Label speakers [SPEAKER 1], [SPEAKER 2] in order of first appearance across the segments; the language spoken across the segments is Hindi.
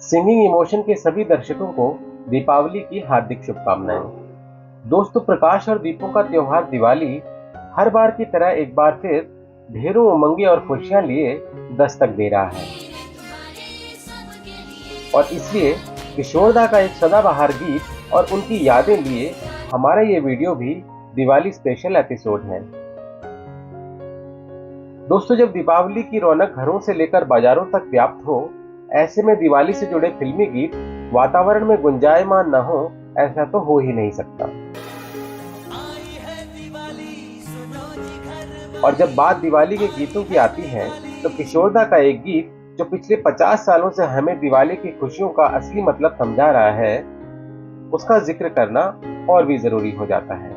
[SPEAKER 1] सिंगिंग इमोशन के सभी दर्शकों को दीपावली की हार्दिक शुभकामनाएं। दोस्तों, प्रकाश और दीपों का त्योहार दिवाली हर बार की तरह एक बार फिर ढेरों उमंगे और खुशियां लिए दस्तक दे रहा है। और इसलिए किशोरदा का एक सदाबहार गीत और उनकी यादें लिए हमारा ये वीडियो भी दिवाली स्पेशल एपिसोड है। दोस्तों, जब दीपावली की रौनक घरों से लेकर बाजारों तक व्याप्त हो, ऐसे में दिवाली से जुड़े फिल्मी गीत वातावरण में गुंजायमान न हो, ऐसा तो हो ही नहीं सकता। और जब बात दिवाली के गीतों की आती है, तो किशोरदा का एक गीत जो पिछले 50 सालों से हमें दिवाली की खुशियों का असली मतलब समझा रहा है, उसका जिक्र करना और भी जरूरी हो जाता है।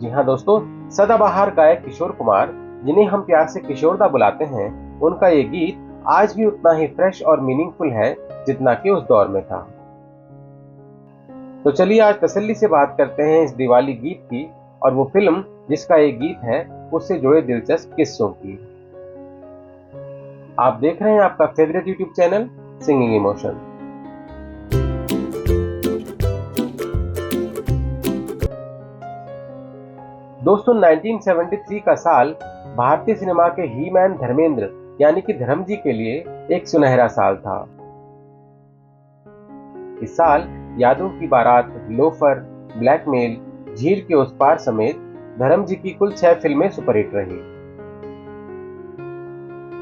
[SPEAKER 1] जी हाँ दोस्तों, सदाबहार गायक किशोर कुमार, जिन्हें हम प्यार से किशोरदा बुलाते हैं, उनका ये गीत आज भी उतना ही फ्रेश और मीनिंगफुल है जितना कि उस दौर में था। तो चलिए आज तसल्ली से बात करते हैं इस दिवाली गीत की और वो फिल्म जिसका ये गीत है उससे जुड़े दिलचस्प किस्सों की। आप देख रहे हैं आपका favourite YouTube channel singing emotion. दोस्तों, 1973 का साल भारतीय सिनेमा के ही मैन धर्मेंद्र यानी कि धर्म जी के लिए एक सुनहरा साल था। इस साल यादों की बारात, लोफर, ब्लैकमेल, झील के उस पार समेत धर्म जी की कुल 6 फिल्में सुपरहिट रही।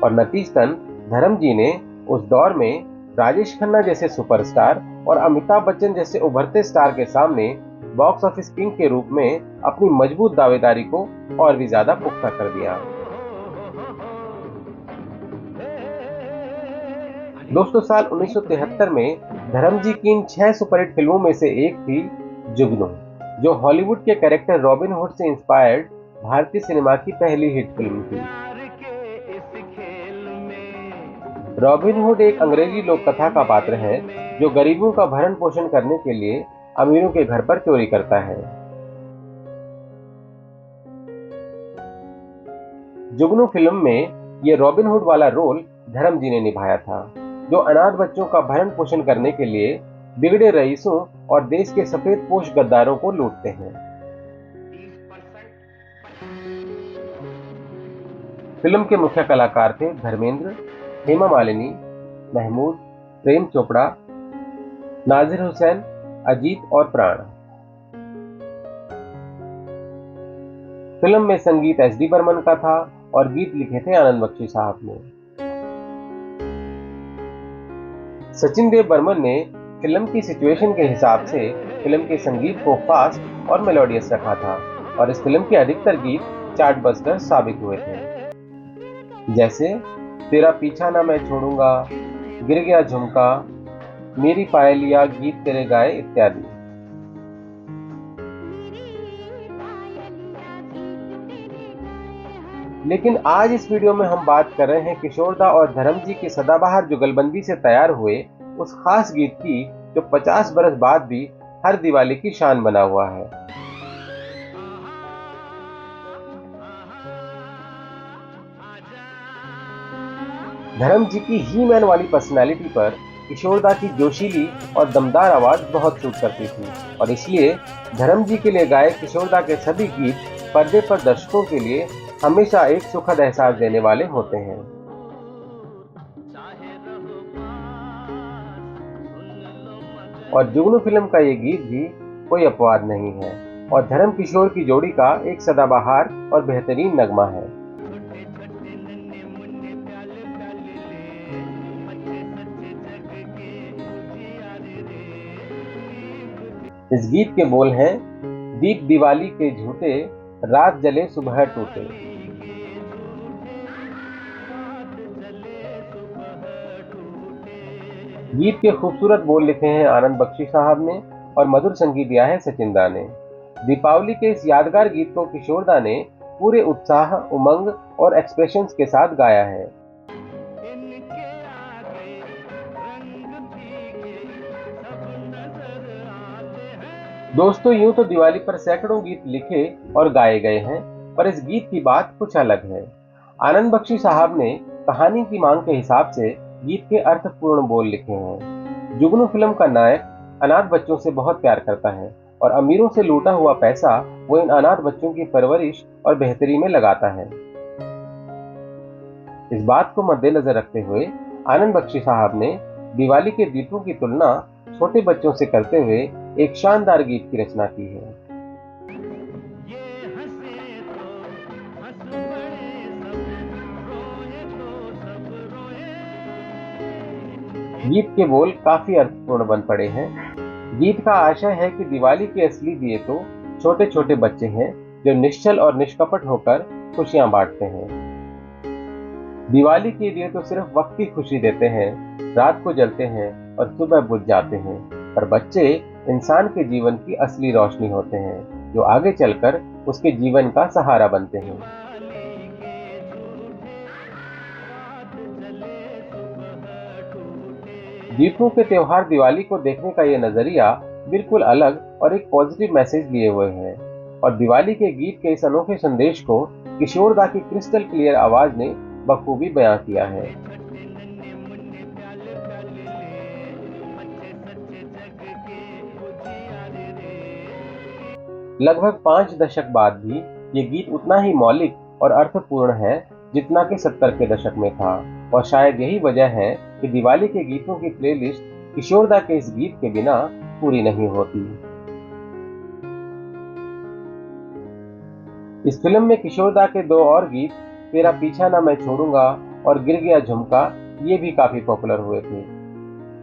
[SPEAKER 1] और नतीजतन धर्म जी ने उस दौर में राजेश खन्ना जैसे सुपरस्टार और अमिताभ बच्चन जैसे उभरते स्टार के सामने बॉक्स ऑफिस किंग के रूप में अपनी मजबूत दावेदारी को और भी ज्यादा पुख्ता कर दिया। दोस्तों, साल 1973 में धर्म जी की इन 6 सुपरहिट फिल्मों में से एक थी जुगनू, जो हॉलीवुड के कैरेक्टर रॉबिन हुड से इंस्पायर्ड भारतीय सिनेमा की पहली हिट फिल्म थी। रॉबिन हुड एक अंग्रेजी लोक कथा का पात्र है जो गरीबों का भरण पोषण करने के लिए अमीरों के घर पर चोरी करता है। जुगनू फिल्म में ये रॉबिन हुड वाला रोल धर्म जी ने निभाया था, जो अनाथ बच्चों का भरण पोषण करने के लिए बिगड़े रईसों और देश के सफेद पोश गद्दारों को लूटते हैं। फिल्म के मुख्य कलाकार थे धर्मेंद्र, हेमा मालिनी, महमूद, प्रेम चोपड़ा, नाजिर हुसैन, अजीत और प्राण। फिल्म में संगीत एस.डी. बर्मन का था और गीत लिखे थे आनंद बख्शी साहब ने। सचिन देव बर्मन ने फिल्म की सिचुएशन के हिसाब से फिल्म के संगीत को फास्ट और मेलोडियस रखा था और इस फिल्म के अधिकतर गीत चार्टबस्टर साबित हुए थे, जैसे तेरा पीछा ना मैं छोड़ूंगा, गिर गया झुमका, मेरी पायलिया, गीत तेरे गाए इत्यादि। लेकिन आज इस वीडियो में हम बात कर रहे हैं किशोरदा और धर्म जी के सदाबहार जुगलबंदी से तैयार हुए उस खास गीत की जो 50 बरस बाद भी हर दिवाली की शान बना हुआ है। धर्म जी की ही मैन वाली पर्सनालिटी पर किशोरदा की जोशीली और दमदार आवाज बहुत सूट करती थी और इसलिए धर्म जी के लिए गाए किशोरदा के सभी गीत पर्दे पर दर्शकों के लिए हमेशा एक सुखद एहसास देने वाले होते हैं। और जुगनू फिल्म का ये गीत भी कोई अपवाद नहीं है और धर्म किशोर की जोड़ी का एक सदाबहार और बेहतरीन नगमा है। इस गीत के बोल हैं, दीप दिवाली के झूठे, रात जले सुबह टूटे। गीत के खूबसूरत बोल लिखे हैं आनंद बख्शी साहब ने और मधुर संगीत दिया है सचिन दा ने। दीपावली के इस यादगार गीत को किशोरदा ने पूरे उत्साह, उमंग और एक्सप्रेशंस के साथ गाया है। दोस्तों, यूं तो दिवाली पर सैकड़ों गीत लिखे और गाए गए हैं, पर इस गीत की बात कुछ अलग है। आनंद बख्शी साहब ने कहानी की मांग के हिसाब से गीत के अर्थपूर्ण बोल लिखे हैं। जुगनू फिल्म का नायक अनाथ बच्चों से बहुत प्यार करता है और अमीरों से लूटा हुआ पैसा वो इन अनाथ बच्चों की परवरिश और बेहतरी में लगाता है। इस बात को मद्देनजर रखते हुए आनंद बख्शी साहब ने दिवाली के गीतों की तुलना छोटे बच्चों से करते हुए एक शानदार गीत की रचना की है। गीत के बोल काफी अर्थपूर्ण बन पड़े हैं। गीत का आशय है कि दिवाली के असली दिए तो छोटे छोटे बच्चे हैं जो निश्चल और निष्कपट होकर खुशियां बांटते हैं। दिवाली के दिए तो सिर्फ वक्त की खुशी देते हैं, रात को जलते हैं और सुबह बुझ जाते हैं, पर बच्चे इंसान के जीवन की असली रोशनी होते हैं जो आगे चलकर उसके जीवन का सहारा बनते हैं। दीपों के त्योहार दिवाली को देखने का ये नजरिया बिल्कुल अलग और एक पॉजिटिव मैसेज लिए हुए है और दिवाली के गीत के इस अनोखे संदेश को किशोर दा की क्रिस्टल क्लियर आवाज ने बखूबी बयां किया है। लगभग 5 दशक बाद भी ये गीत उतना ही मौलिक और अर्थपूर्ण है जितना कि 70 के दशक में था और शायद यही वजह है कि दिवाली के गीतों की प्लेलिस्ट किशोर दा के इस गीत के बिना पूरी नहीं होती। इस फिल्म में किशोर दा के 2 और गीत तेरा पीछा ना मैं छोड़ूंगा और गिर गया झुमका ये भी काफी पॉपुलर हुए थे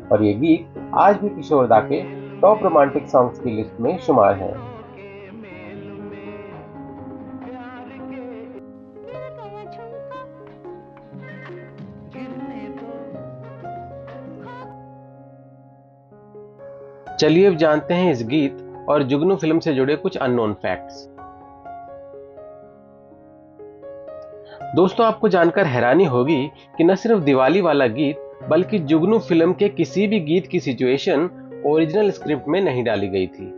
[SPEAKER 1] और ये गीत आज भी किशोर दा के टॉप रोमांटिक सॉन्ग्स की लिस्ट में शुमार है। चलिए अब जानते हैं इस गीत और जुगनू फिल्म से जुड़े कुछ अननोन फैक्ट्स। दोस्तों, आपको जानकर हैरानी होगी कि न सिर्फ दिवाली वाला गीत बल्कि जुगनू फिल्म के किसी भी गीत की सिचुएशन ओरिजिनल स्क्रिप्ट में नहीं डाली गई थी।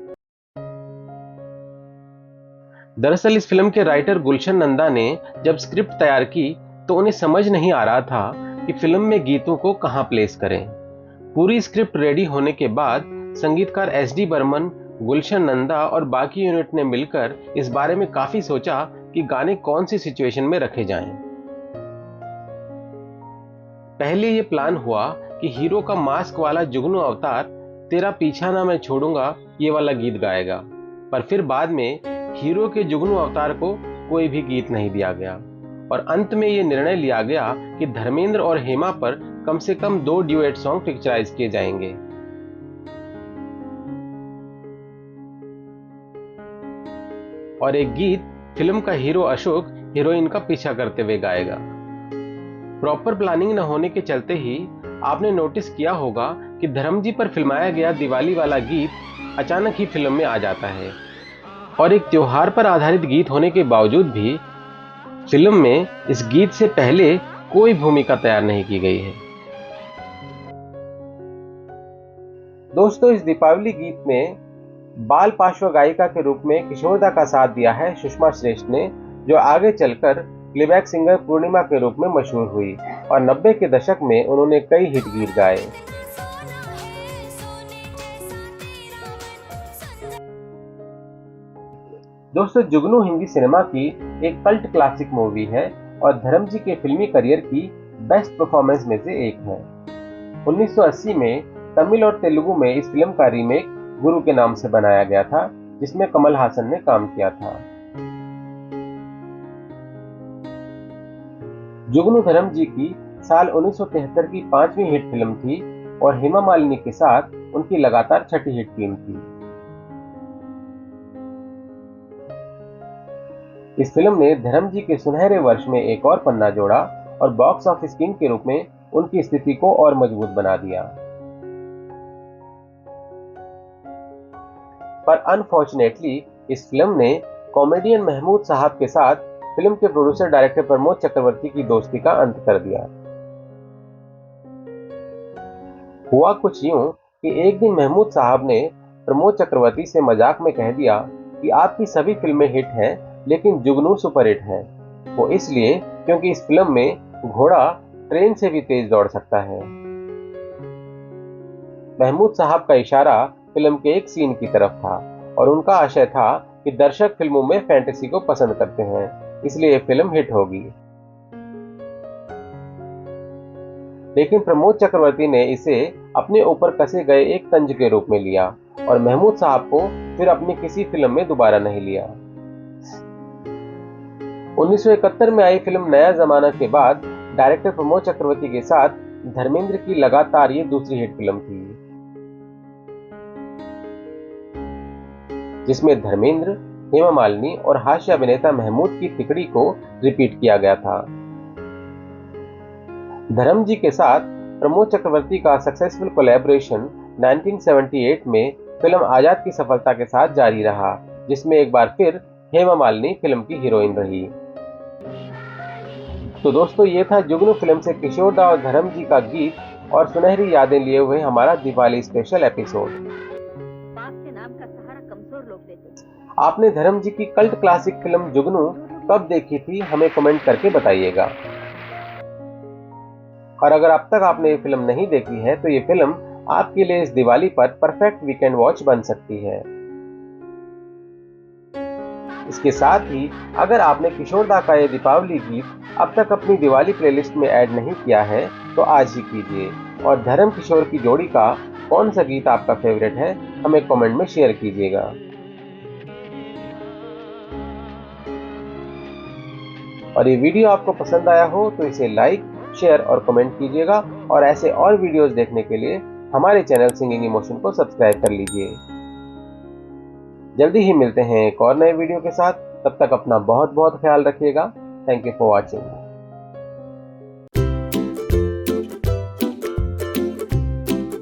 [SPEAKER 1] दरअसल इस फिल्म के राइटर गुलशन नंदा ने जब स्क्रिप्ट तैयार की तो उन्हें समझ नहीं आ रहा था कि फिल्म में गीतों को कहां प्लेस करें। पूरी स्क्रिप्ट रेडी होने के बाद संगीतकार एस.डी. बर्मन, गुलशन नंदा और बाकी यूनिट ने मिलकर इस बारे में काफी सोचा कि गाने कौन सी सिचुएशन में रखे जाएं। पहले ये प्लान हुआ कि हीरो का मास्क वाला जुगनू अवतार तेरा पीछा ना मैं छोड़ूंगा ये वाला गीत गाएगा, पर फिर बाद में हीरो के जुगनू अवतार को कोई भी गीत नहीं दिया गया और अंत में ये निर्णय लिया गया कि धर्मेंद्र और हेमा पर कम से कम 2 ड्यूएट सॉन्ग पिक्चराइज किए जाएंगे। और एक गीत फिल्म का हीरो अशोक हीरोइन का पीछा करते हुए गाएगा। प्रॉपर प्लानिंग न होने के चलते ही आपने नोटिस किया होगा कि धर्मजी पर फिल्माया गया दिवाली वाला गीत अचानक ही फिल्म में आ जाता है और एक त्योहार पर आधारित गीत होने के बावजूद भी फिल्म में इस गीत से पहले कोई भूमिका तैयार नहीं की गई है। दोस्तों, इस दीपावली गीत में बाल पार्श्व गायिका के रूप में किशोर दा का साथ दिया है सुषमा श्रेष्ठ ने, जो आगे चलकर प्लेबैक सिंगर पूर्णिमा के रूप में मशहूर हुई और 90 के दशक में उन्होंने कई हिट गीत गाए। दोस्तों, जुगनू हिंदी सिनेमा की एक कल्ट क्लासिक मूवी है और धर्मजी के फिल्मी करियर की बेस्ट परफॉर्मेंस में से एक है। 1980 में तमिल और तेलुगु में इस फिल्म का रीमेक गुरु के नाम से बनाया गया था, जिसमें कमल हासन ने काम किया था। जुगनू धर्मजी की साल 1973 की 5वीं हिट फिल्म थी और हेमा मालिनी के साथ उनकी लगातार 6ठी हिट फिल्म थी। इस फिल्म ने धर्मजी के सुनहरे वर्ष में एक और पन्ना जोड़ा और बॉक्स ऑफिस किंग के रूप में उनकी स्थिति को और मजबूत बना दिया। पर अनफॉर्चुनेटली इस फिल्म ने कॉमेडियन महमूद साहब के साथ फिल्म के प्रोड्यूसर डायरेक्टर प्रमोद चक्रवर्ती की दोस्ती का अंत कर दिया। हुआ कुछ यूं कि एक दिन महमूद साहब ने प्रमोद चक्रवर्ती से मजाक में कह दिया कि आपकी सभी फिल्में हिट हैं लेकिन जुगनू सुपरहिट है। वो इसलिए क्योंकि इस फिल्म में घोड़ा ट्रेन से भी तेज दौड़ सकता है। महमूद साहब का इशारा फिल्म के एक सीन की तरफ था और उनका आशय था कि दर्शक फिल्मों में फैंटेसी को पसंद करते हैं, इसलिए फिल्म हिट होगी। लेकिन प्रमोद चक्रवर्ती ने इसे अपने ऊपर कसे गए एक तंज के रूप में लिया और महमूद साहब को फिर अपनी किसी फिल्म में दोबारा नहीं लिया। 1971 में आई फिल्म नया जमाना के बाद डायरेक्टर प्रमोद चक्रवर्ती के साथ धर्मेंद्र की लगातार ये दूसरी हिट फिल्म थी, जिसमें धर्मेंद्र, हेमा मालिनी और हास्य अभिनेता महमूद की तिकड़ी को रिपीट किया गया था। धर्म जी के साथ प्रमोद चक्रवर्ती का सक्सेसफुल कोलैबोरेशन 1978 में फिल्म आजाद की सफलता के साथ जारी रहा, जिसमें एक बार फिर हेमा मालिनी फिल्म की हीरोइन रही। तो दोस्तों, ये था जुगनू फिल्म से किशोर दा और धर्म जी का गीत और सुनहरी यादें लिए हुए हमारा दिवाली स्पेशल एपिसोड।
[SPEAKER 2] बाप के नाम का सहारा कमजोर लोग देते हैं।
[SPEAKER 1] आपने धर्म जी की कल्ट क्लासिक फिल्म जुगनू कब देखी थी, हमें कमेंट करके बताइएगा। और अगर अब तक आपने ये फिल्म नहीं देखी है तो ये फिल्म आपके लिए इस दिवाली पर परफेक्ट वीकेंड वॉच बन सकती है। इसके साथ ही अगर आपने किशोर दा का ये दीपावली गीत अब तक अपनी दिवाली प्लेलिस्ट में ऐड नहीं किया है तो आज ही कीजिए। और धर्म किशोर की जोड़ी का कौन सा गीत आपका फेवरेट है, हमें कमेंट में शेयर कीजिएगा। और ये वीडियो आपको पसंद आया हो तो इसे लाइक, शेयर और कमेंट कीजिएगा और ऐसे और वीडियोस देखने के लिए हमारे चैनल सिंगिंग इमोशन को सब्सक्राइब कर लीजिए। जल्दी ही मिलते हैं एक और नए वीडियो के साथ, तब तक अपना बहुत बहुत ख्याल रखिएगा। Thank you for watching.